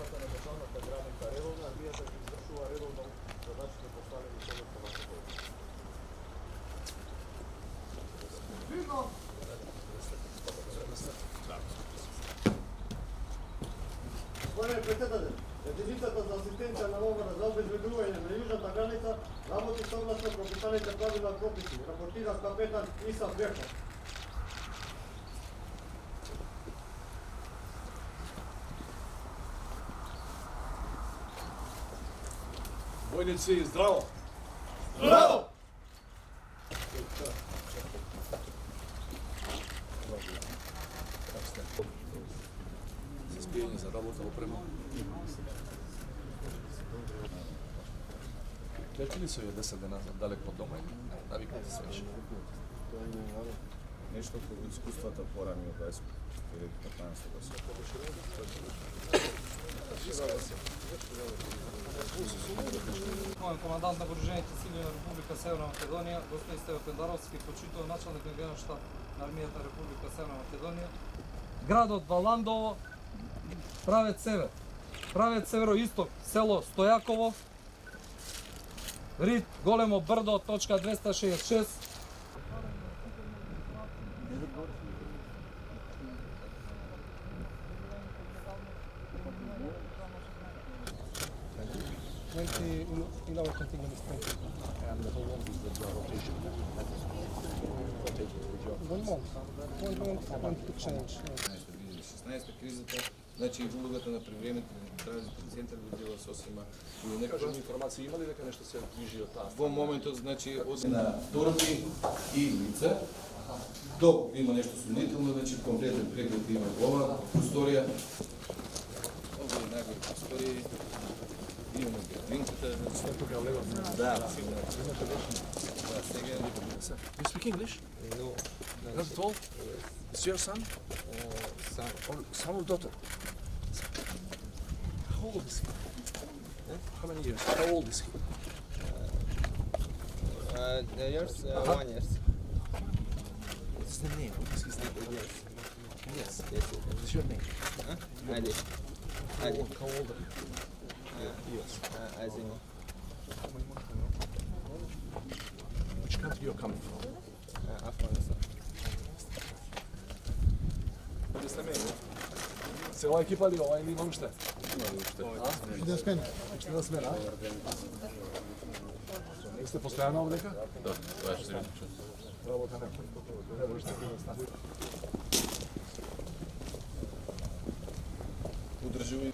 Държавната небезопасна граница редовна, армијата ги извршува редовно задачите поставени со вашата војна. Gospodine predsjedatelju, Единицата за асистенција на ОВР за обезбедување на јужната граница работи согласно прописаните правила и прописи, рапортира капетан Иса Беков. Војници, здраво! Браво! За спијање за работа опрема. Лети ли се ја 10 дена далеко од дома и навикнете се више? Нешто како искуствата порани од 20 или 15 година. Мојот командант на вооружените сили на Република Северна Македонија, господин Стево Пендаровски, почитуван началник на Генералштаб на армијата на Република Северна Македонија. Градот Валандово, правец север, правец североисток, село Стојаково, Рид, Големо брдо, точка 266. In our contingent is 20. And how long is the rotation? One month. 1 month to change. 16-та кризата, значи улогата на привремените транзитен центар би била сосема или некоја Кажем информации има ли дека нешто се движи од таа? во моментот, значи од на торби и лица, док има нешто сумнително, значи комплетен преглед има во оваа просторија. Ова е најгори просторија. Имаме градинката, значи Тука е легот. да, сега You speak English? No. Not at all? It's your son? Or son or daughter? How old is he? How many years? How old is he? Years? 1 year. What's the name? What is his name? Yes. Yes. What's your name? Ali. Ali. How old are you? Years. Azimi. Which country you're coming from? Afghanistan. Се ова екипа ли ова или има уште? Да смена. Уште да смена, а? Сте постојано овдека? Да, 24 часа. Работа не. Не уште да стане. Удржувај